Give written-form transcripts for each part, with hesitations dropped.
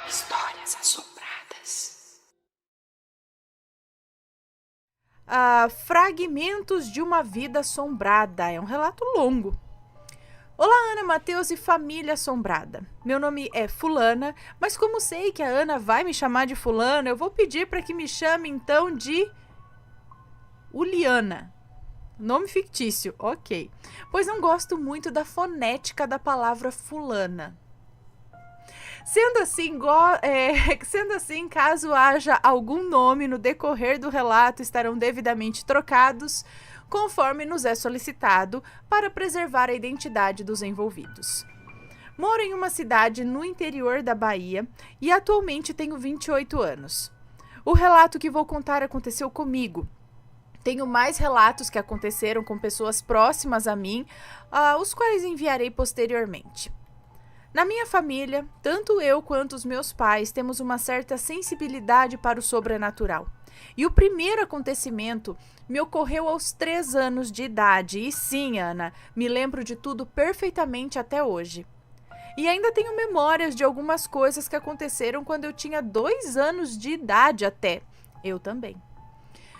Histórias assombradas. Fragmentos de uma vida assombrada. É um relato longo. Olá, Ana, Matheus e família assombrada. Meu nome é Fulana, mas como sei que a Ana vai me chamar de Fulana, eu vou pedir para que me chame então de Uliana. Nome fictício, ok. Pois não gosto muito da fonética da palavra fulana. Sendo assim, caso haja algum nome no decorrer do relato, estarão devidamente trocados, conforme nos é solicitado, para preservar a identidade dos envolvidos. Moro em uma cidade no interior da Bahia e atualmente tenho 28 anos. O relato que vou contar aconteceu comigo. Tenho mais relatos que aconteceram com pessoas próximas a mim, os quais enviarei posteriormente. Na minha família, tanto eu quanto os meus pais temos uma certa sensibilidade para o sobrenatural. E o primeiro acontecimento me ocorreu aos 3 anos de idade. E sim, Ana, me lembro de tudo perfeitamente até hoje. E ainda tenho memórias de algumas coisas que aconteceram quando eu tinha 2 anos de idade até. Eu também.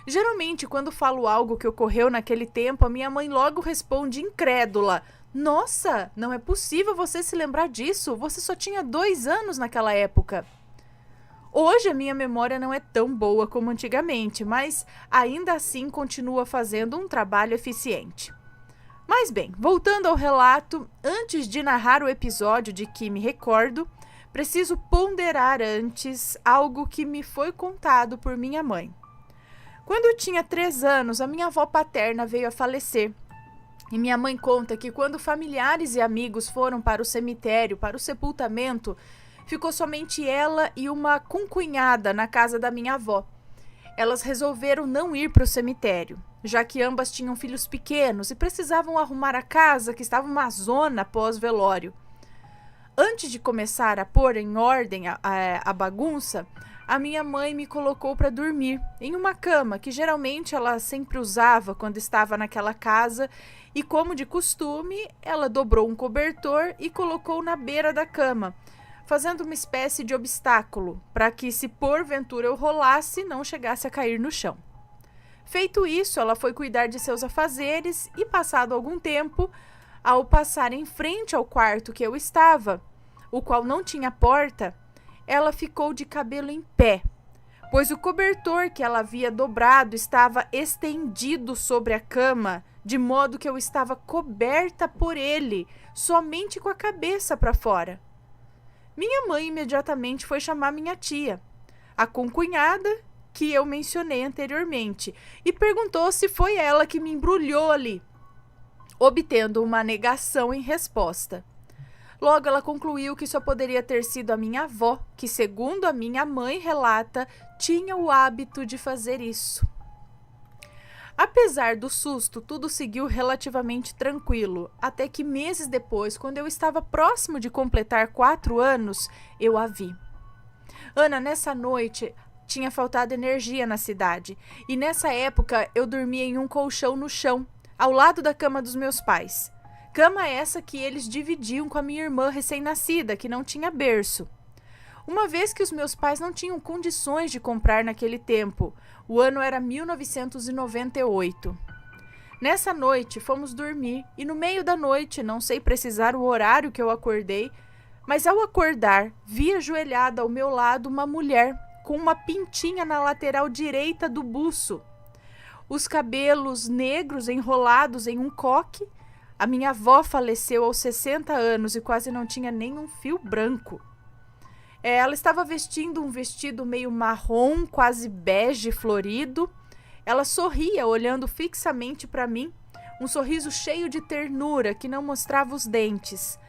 Geralmente, quando falo algo que ocorreu naquele tempo, a minha mãe logo responde incrédula: Nossa, não é possível você se lembrar disso, você só tinha 2 anos naquela época. Hoje a minha memória não é tão boa como antigamente, mas ainda assim continua fazendo um trabalho eficiente. Mas bem, voltando ao relato, antes de narrar o episódio de que me recordo, preciso ponderar antes algo que me foi contado por minha mãe. Quando eu tinha 3 anos, a minha avó paterna veio a falecer. E minha mãe conta que quando familiares e amigos foram para o cemitério, para o sepultamento, ficou somente ela e uma concunhada na casa da minha avó. Elas resolveram não ir para o cemitério, já que ambas tinham filhos pequenos e precisavam arrumar a casa, que estava uma zona pós-velório. Antes de começar a pôr em ordem a bagunça, a minha mãe me colocou para dormir em uma cama que geralmente ela sempre usava quando estava naquela casa e, como de costume, ela dobrou um cobertor e colocou na beira da cama, fazendo uma espécie de obstáculo para que, se porventura eu rolasse, não chegasse a cair no chão. Feito isso, ela foi cuidar de seus afazeres e, passado algum tempo, ao passar em frente ao quarto que eu estava, o qual não tinha porta, ela ficou de cabelo em pé, pois o cobertor que ela havia dobrado estava estendido sobre a cama, de modo que eu estava coberta por ele, somente com a cabeça para fora. Minha mãe imediatamente foi chamar minha tia, a concunhada que eu mencionei anteriormente, e perguntou se foi ela que me embrulhou ali, obtendo uma negação em resposta. Logo, ela concluiu que só poderia ter sido a minha avó, que, segundo a minha mãe relata, tinha o hábito de fazer isso. Apesar do susto, tudo seguiu relativamente tranquilo, até que meses depois, quando eu estava próximo de completar 4 anos, eu a vi. Ana, nessa noite, tinha faltado energia na cidade, e nessa época eu dormia em um colchão no chão, ao lado da cama dos meus pais. Cama essa que eles dividiam com a minha irmã recém-nascida, que não tinha berço. Uma vez que os meus pais não tinham condições de comprar naquele tempo, o ano era 1998. Nessa noite, fomos dormir e no meio da noite, não sei precisar o horário que eu acordei, mas ao acordar, vi ajoelhada ao meu lado uma mulher com uma pintinha na lateral direita do buço. Os cabelos negros enrolados em um coque. A minha avó faleceu aos 60 anos e quase não tinha nenhum fio branco. Ela estava vestindo um vestido meio marrom, quase bege florido. Ela sorria, olhando fixamente para mim, um sorriso cheio de ternura que não mostrava os dentes.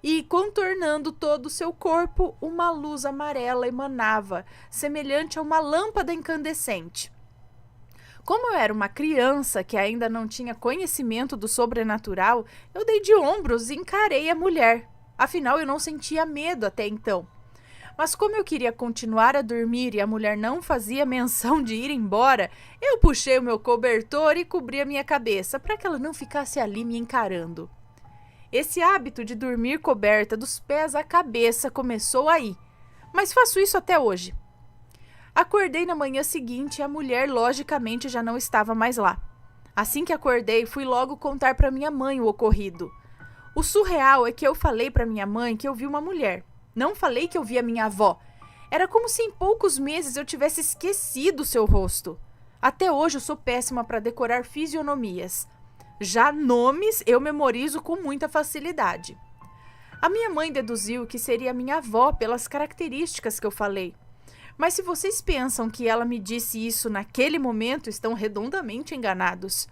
E, contornando todo o seu corpo, uma luz amarela emanava, semelhante a uma lâmpada incandescente. Como eu era uma criança que ainda não tinha conhecimento do sobrenatural, eu dei de ombros e encarei a mulher. Afinal, eu não sentia medo até então. Mas como eu queria continuar a dormir e a mulher não fazia menção de ir embora, eu puxei o meu cobertor e cobri a minha cabeça para que ela não ficasse ali me encarando. Esse hábito de dormir coberta dos pés à cabeça começou aí, mas faço isso até hoje. Acordei na manhã seguinte e a mulher, logicamente, já não estava mais lá. Assim que acordei, fui logo contar para minha mãe o ocorrido. O surreal é que eu falei para minha mãe que eu vi uma mulher. Não falei que eu vi a minha avó. Era como se em poucos meses eu tivesse esquecido seu rosto. Até hoje eu sou péssima para decorar fisionomias. Já nomes eu memorizo com muita facilidade. A minha mãe deduziu que seria minha avó pelas características que eu falei. Mas se vocês pensam que ela me disse isso naquele momento, estão redondamente enganados.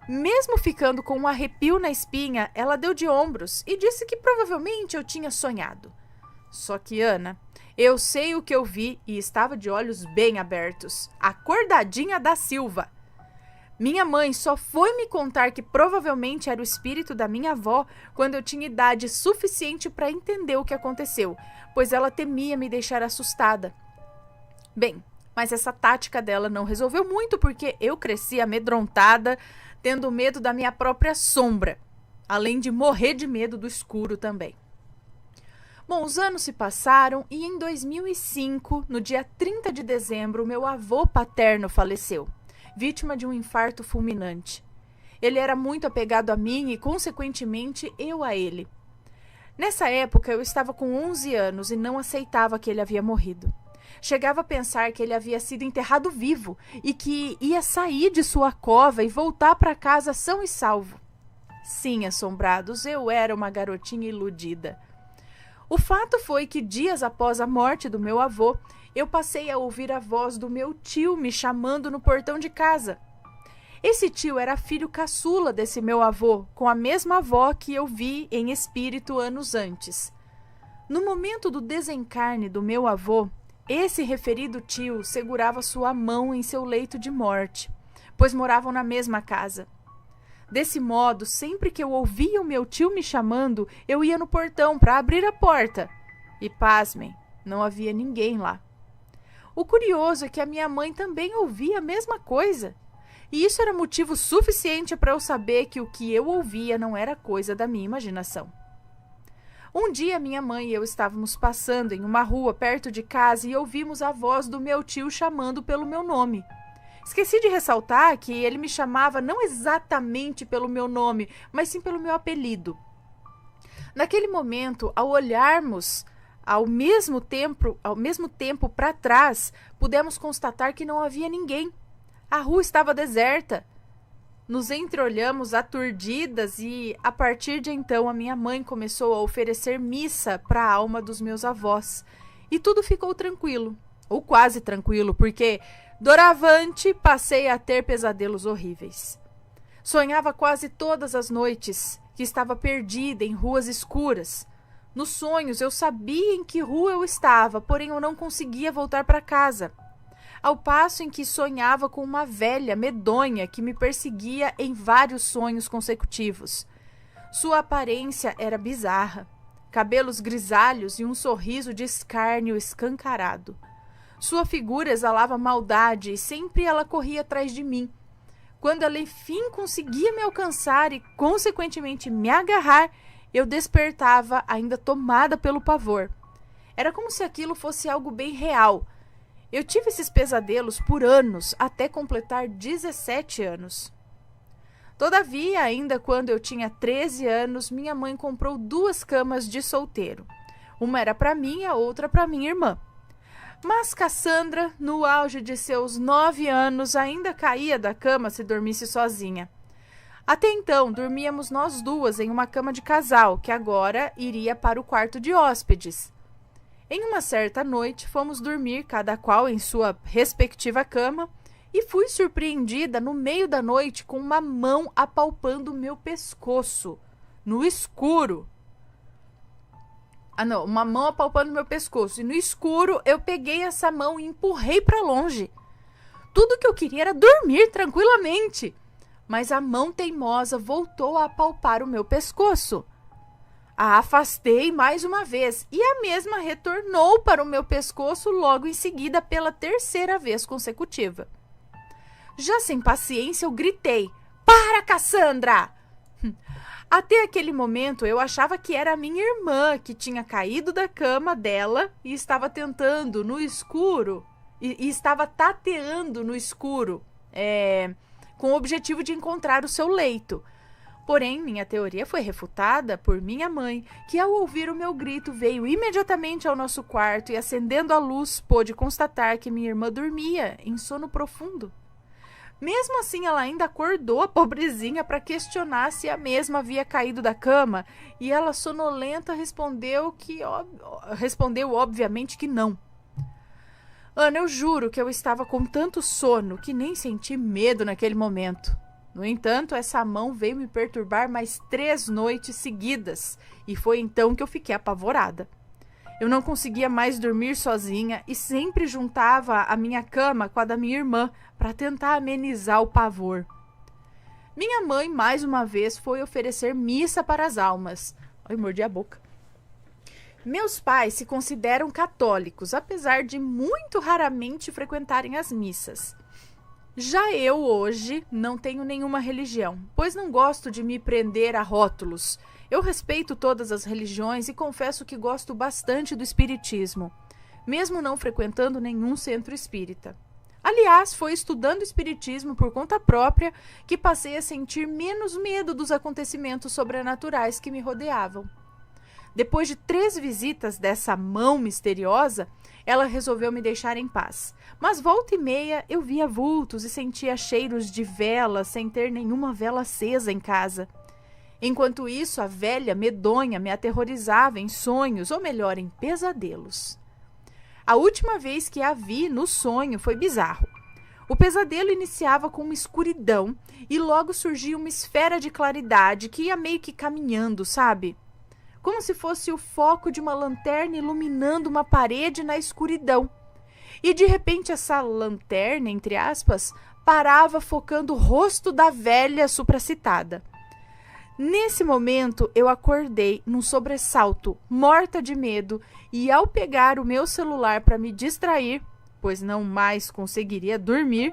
Mesmo ficando com um arrepio na espinha, ela deu de ombros e disse que provavelmente eu tinha sonhado. Só que, Ana, eu sei o que eu vi e estava de olhos bem abertos. Acordadinha da Silva. Minha mãe só foi me contar que provavelmente era o espírito da minha avó quando eu tinha idade suficiente para entender o que aconteceu, pois ela temia me deixar assustada. Bem, mas essa tática dela não resolveu muito porque eu cresci amedrontada, tendo medo da minha própria sombra, além de morrer de medo do escuro também. Bom, os anos se passaram e em 2005, no dia 30 de dezembro, meu avô paterno faleceu, vítima de um infarto fulminante. Ele era muito apegado a mim e, consequentemente, eu a ele. Nessa época, eu estava com 11 anos e não aceitava que ele havia morrido. Chegava a pensar que ele havia sido enterrado vivo e que ia sair de sua cova e voltar para casa são e salvo. Sim, assombrados, eu era uma garotinha iludida. O fato foi que dias após a morte do meu avô, eu passei a ouvir a voz do meu tio me chamando no portão de casa. Esse tio era filho caçula desse meu avô, com a mesma avó que eu vi em espírito anos antes. No momento do desencarne do meu avô, esse referido tio segurava sua mão em seu leito de morte, pois moravam na mesma casa. Desse modo, sempre que eu ouvia o meu tio me chamando, eu ia no portão para abrir a porta. E, pasmem, não havia ninguém lá. O curioso é que a minha mãe também ouvia a mesma coisa. E isso era motivo suficiente para eu saber que o que eu ouvia não era coisa da minha imaginação. Um dia, minha mãe e eu estávamos passando em uma rua perto de casa e ouvimos a voz do meu tio chamando pelo meu nome. Esqueci de ressaltar que ele me chamava não exatamente pelo meu nome, mas sim pelo meu apelido. Naquele momento, ao olharmos ao mesmo tempo para trás, pudemos constatar que não havia ninguém. A rua estava deserta. Nos entreolhamos aturdidas e, a partir de então, a minha mãe começou a oferecer missa para a alma dos meus avós. E tudo ficou tranquilo, ou quase tranquilo, porque, doravante, passei a ter pesadelos horríveis. Sonhava quase todas as noites que estava perdida em ruas escuras. Nos sonhos, eu sabia em que rua eu estava, porém eu não conseguia voltar para casa. Ao passo em que sonhava com uma velha medonha que me perseguia em vários sonhos consecutivos. Sua aparência era bizarra, cabelos grisalhos e um sorriso de escárnio escancarado. Sua figura exalava maldade e sempre ela corria atrás de mim. Quando ela enfim conseguia me alcançar e, consequentemente, me agarrar, eu despertava ainda tomada pelo pavor. Era como se aquilo fosse algo bem real. Eu tive esses pesadelos por anos, até completar 17 anos. Todavia, ainda quando eu tinha 13 anos, minha mãe comprou 2 camas de solteiro. Uma era para mim e a outra para minha irmã. Mas Cassandra, no auge de seus 9 anos, ainda caía da cama se dormisse sozinha. Até então, dormíamos nós duas em uma cama de casal, que agora iria para o quarto de hóspedes. Em uma certa noite, fomos dormir, cada qual em sua respectiva cama, e fui surpreendida no meio da noite com uma mão apalpando meu pescoço, no escuro. Uma mão apalpando meu pescoço, e no escuro eu peguei essa mão e empurrei para longe. Tudo que eu queria era dormir tranquilamente, mas a mão teimosa voltou a apalpar o meu pescoço. A afastei mais uma vez e a mesma retornou para o meu pescoço logo em seguida pela 3ª vez consecutiva. Já sem paciência, eu gritei: "Para, Cassandra!" Até aquele momento, eu achava que era a minha irmã que tinha caído da cama dela e estava tentando no escuro, e estava tateando no escuro, com o objetivo de encontrar o seu leito. Porém, minha teoria foi refutada por minha mãe, que ao ouvir o meu grito veio imediatamente ao nosso quarto e, acendendo a luz, pôde constatar que minha irmã dormia em sono profundo. Mesmo assim, ela ainda acordou a pobrezinha para questionar se a mesma havia caído da cama, e ela, sonolenta, respondeu obviamente que não. Ana, eu juro que eu estava com tanto sono que nem senti medo naquele momento. No entanto, essa mão veio me perturbar mais 3 noites seguidas, e foi então que eu fiquei apavorada. Eu não conseguia mais dormir sozinha e sempre juntava a minha cama com a da minha irmã para tentar amenizar o pavor. Minha mãe, mais uma vez, foi oferecer missa para as almas. Ai, mordi a boca. Meus pais se consideram católicos, apesar de muito raramente frequentarem as missas. Já eu, hoje, não tenho nenhuma religião, pois não gosto de me prender a rótulos. Eu respeito todas as religiões e confesso que gosto bastante do espiritismo, mesmo não frequentando nenhum centro espírita. Aliás, foi estudando espiritismo por conta própria que passei a sentir menos medo dos acontecimentos sobrenaturais que me rodeavam. Depois de 3 visitas dessa mão misteriosa, ela resolveu me deixar em paz. Mas volta e meia eu via vultos e sentia cheiros de vela sem ter nenhuma vela acesa em casa. Enquanto isso, a velha medonha me aterrorizava em sonhos, ou melhor, em pesadelos. A última vez que a vi no sonho foi bizarro. O pesadelo iniciava com uma escuridão e logo surgia uma esfera de claridade que ia meio que caminhando, sabe? Como se fosse o foco de uma lanterna iluminando uma parede na escuridão. E de repente essa lanterna, entre aspas, parava focando o rosto da velha supracitada. Nesse momento, eu acordei num sobressalto, morta de medo, e ao pegar o meu celular para me distrair, pois não mais conseguiria dormir,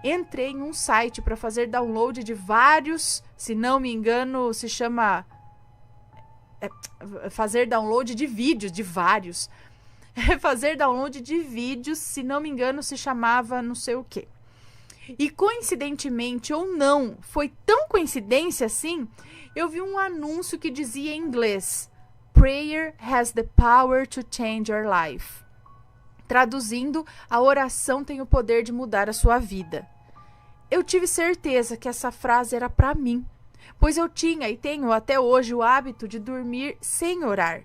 entrei em um site para fazer download de vários, se não me engano, se chama fazer download de vídeos, de vários. Fazer download de vídeos, se não me engano, se chamava não sei o quê. E coincidentemente ou não, foi tão coincidência assim, eu vi um anúncio que dizia em inglês: Prayer has the power to change your life. Traduzindo, a oração tem o poder de mudar a sua vida. Eu tive certeza que essa frase era para mim, pois eu tinha e tenho até hoje o hábito de dormir sem orar.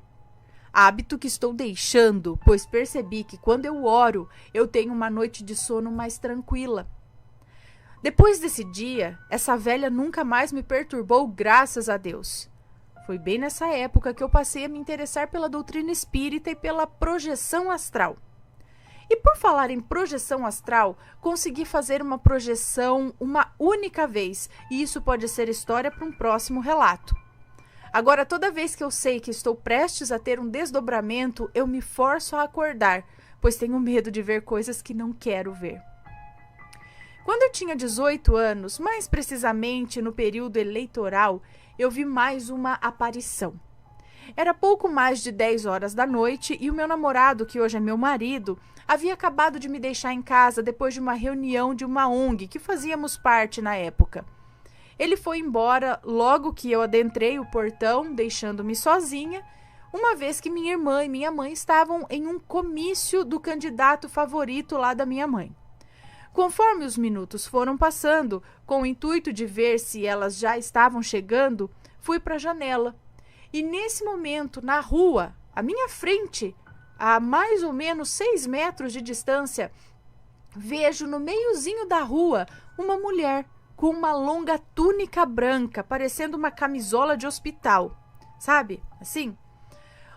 Hábito que estou deixando, pois percebi que quando eu oro, eu tenho uma noite de sono mais tranquila. Depois desse dia, essa velha nunca mais me perturbou, graças a Deus. Foi bem nessa época que eu passei a me interessar pela doutrina espírita e pela projeção astral. E por falar em projeção astral, consegui fazer uma projeção uma única vez, e isso pode ser história para um próximo relato. Agora, toda vez que eu sei que estou prestes a ter um desdobramento, eu me forço a acordar, pois tenho medo de ver coisas que não quero ver. Quando eu tinha 18 anos, mais precisamente no período eleitoral, eu vi mais uma aparição. Era pouco mais de 10 horas da noite e o meu namorado, que hoje é meu marido, havia acabado de me deixar em casa depois de uma reunião de uma ONG que fazíamos parte na época. Ele foi embora logo que eu adentrei o portão, deixando-me sozinha, uma vez que minha irmã e minha mãe estavam em um comício do candidato favorito lá da minha mãe. Conforme os minutos foram passando, com o intuito de ver se elas já estavam chegando, fui para a janela. E nesse momento, na rua, à minha frente, a mais ou menos 6 metros de distância, vejo no meiozinho da rua uma mulher com uma longa túnica branca, parecendo uma camisola de hospital, sabe? Assim.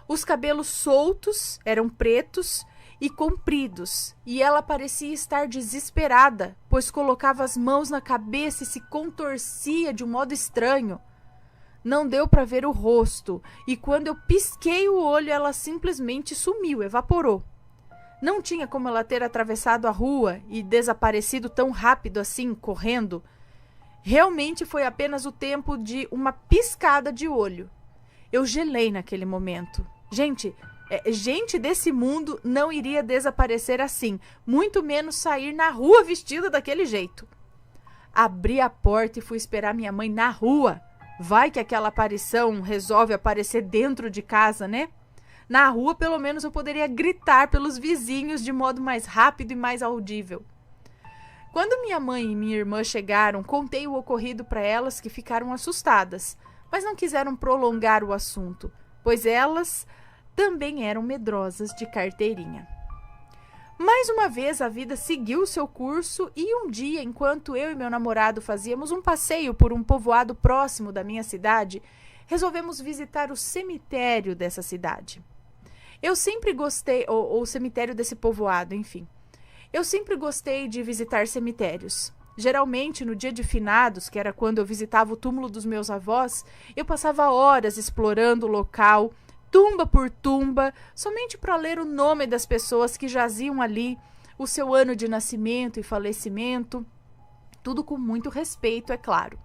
Os cabelos soltos, eram pretos e compridos, e ela parecia estar desesperada, pois colocava as mãos na cabeça e se contorcia de um modo estranho. Não deu para ver o rosto, e quando eu pisquei o olho, ela simplesmente sumiu, evaporou. Não tinha como ela ter atravessado a rua e desaparecido tão rápido assim, correndo. Realmente foi apenas o tempo de uma piscada de olho. Eu gelei naquele momento. Gente desse mundo não iria desaparecer assim, muito menos sair na rua vestida daquele jeito. Abri a porta e fui esperar minha mãe na rua. Vai que aquela aparição resolve aparecer dentro de casa, né? Na rua, pelo menos, eu poderia gritar pelos vizinhos de modo mais rápido e mais audível. Quando minha mãe e minha irmã chegaram, contei o ocorrido para elas, que ficaram assustadas, mas não quiseram prolongar o assunto, pois elas também eram medrosas de carteirinha. Mais uma vez a vida seguiu o seu curso e um dia, enquanto eu e meu namorado fazíamos um passeio por um povoado próximo da minha cidade, resolvemos visitar o cemitério dessa cidade. Eu sempre gostei, ou o cemitério desse povoado, enfim. Eu sempre gostei de visitar cemitérios. Geralmente, no dia de finados, que era quando eu visitava o túmulo dos meus avós, eu passava horas explorando o local, tumba por tumba, somente para ler o nome das pessoas que jaziam ali, o seu ano de nascimento e falecimento, tudo com muito respeito, é claro.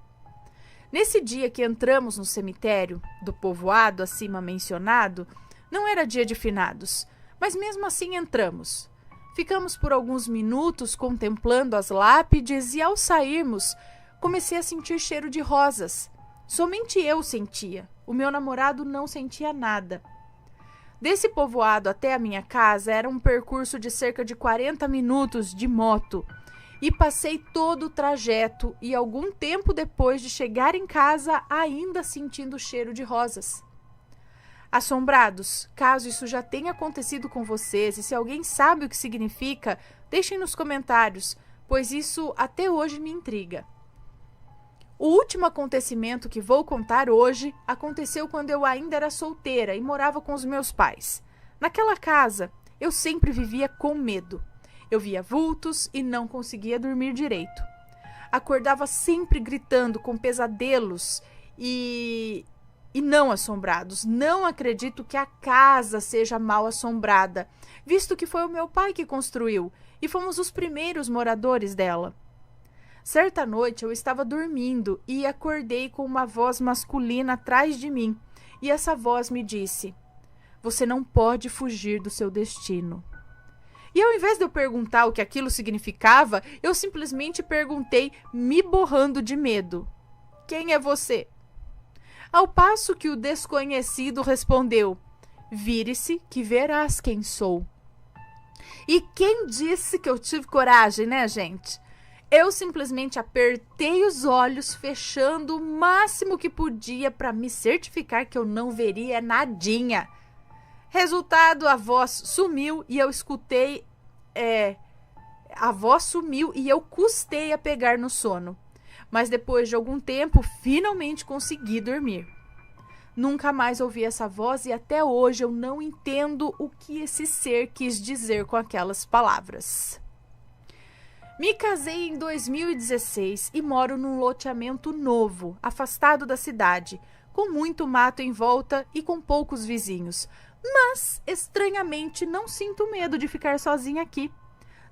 Nesse dia que entramos no cemitério do povoado acima mencionado, não era dia de finados, mas mesmo assim entramos. Ficamos por alguns minutos contemplando as lápides e, ao sairmos, comecei a sentir cheiro de rosas. Somente eu sentia. O meu namorado não sentia nada. Desse povoado até a minha casa era um percurso de cerca de 40 minutos de moto. E passei todo o trajeto e algum tempo depois de chegar em casa ainda sentindo o cheiro de rosas. Assombrados, caso isso já tenha acontecido com vocês e se alguém sabe o que significa, deixem nos comentários, pois isso até hoje me intriga. O último acontecimento que vou contar hoje aconteceu quando eu ainda era solteira e morava com os meus pais. Naquela casa, eu sempre vivia com medo. Eu via vultos e não conseguia dormir direito. Acordava sempre gritando com pesadelos e não assombrados. Não acredito que a casa seja mal assombrada, visto que foi o meu pai que construiu e fomos os primeiros moradores dela. Certa noite eu estava dormindo e acordei com uma voz masculina atrás de mim, e essa voz me disse: "Você não pode fugir do seu destino." E ao invés de eu perguntar o que aquilo significava, eu simplesmente perguntei, me borrando de medo: "Quem é você?" Ao passo que o desconhecido respondeu: "Vire-se que verás quem sou." E quem disse que eu tive coragem, né, gente? Eu simplesmente apertei os olhos, fechando o máximo que podia para me certificar que eu não veria nadinha. Resultado, a voz sumiu e eu escutei... A voz sumiu e eu custei a pegar no sono. Mas depois de algum tempo, finalmente consegui dormir. Nunca mais ouvi essa voz e até hoje eu não entendo o que esse ser quis dizer com aquelas palavras. Me casei em 2016 e moro num loteamento novo, afastado da cidade, com muito mato em volta e com poucos vizinhos. Mas, estranhamente, não sinto medo de ficar sozinha aqui.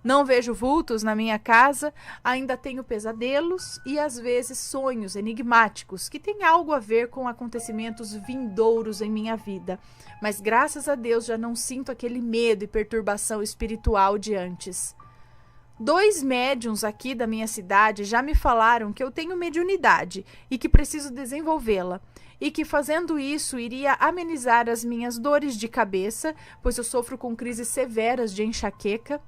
Não vejo vultos na minha casa, ainda tenho pesadelos e às vezes sonhos enigmáticos que têm algo a ver com acontecimentos vindouros em minha vida. Mas graças a Deus já não sinto aquele medo e perturbação espiritual de antes. 2 médiuns aqui da minha cidade já me falaram que eu tenho mediunidade e que preciso desenvolvê-la, e que fazendo isso iria amenizar as minhas dores de cabeça, pois eu sofro com crises severas de enxaqueca,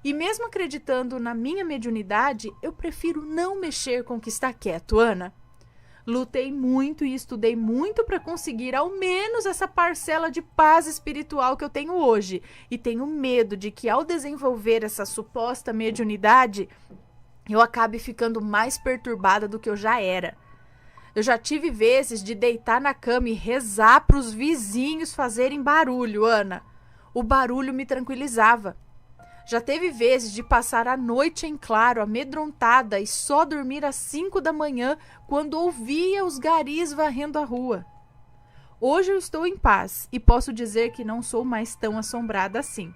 e mesmo acreditando na minha mediunidade, eu prefiro não mexer com o que está quieto, Ana. Lutei muito e estudei muito para conseguir ao menos essa parcela de paz espiritual que eu tenho hoje. E tenho medo de que ao desenvolver essa suposta mediunidade, eu acabe ficando mais perturbada do que eu já era. Eu já tive vezes de deitar na cama e rezar para os vizinhos fazerem barulho, Ana. O barulho me tranquilizava. Já teve vezes de passar a noite em claro, amedrontada, e só dormir às 5 da manhã, quando ouvia os garis varrendo a rua. Hoje eu estou em paz e posso dizer que não sou mais tão assombrada assim.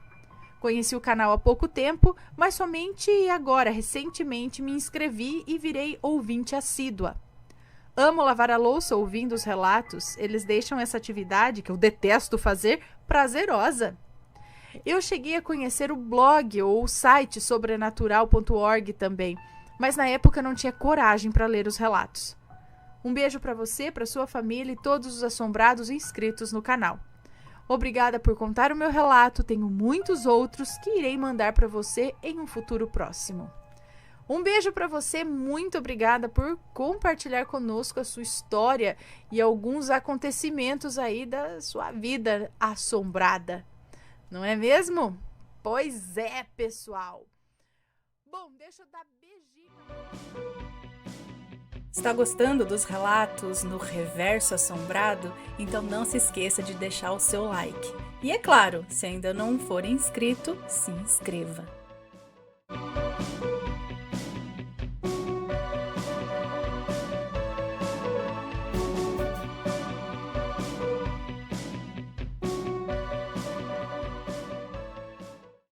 Conheci o canal há pouco tempo, mas somente agora, recentemente, me inscrevi e virei ouvinte assídua. Amo lavar a louça ouvindo os relatos, eles deixam essa atividade, que eu detesto fazer, prazerosa. Eu cheguei a conhecer o blog ou o site sobrenatural.org também, mas na época não tinha coragem para ler os relatos. Um beijo para você, para sua família e todos os assombrados inscritos no canal. Obrigada por contar o meu relato, tenho muitos outros que irei mandar para você em um futuro próximo. Um beijo para você, muito obrigada por compartilhar conosco a sua história e alguns acontecimentos aí da sua vida assombrada. Não é mesmo? Pois é, pessoal. Bom, deixa eu dar beijinho. Está gostando dos relatos no Reverso Assombrado? Então não se esqueça de deixar o seu like. E é claro, se ainda não for inscrito, se inscreva.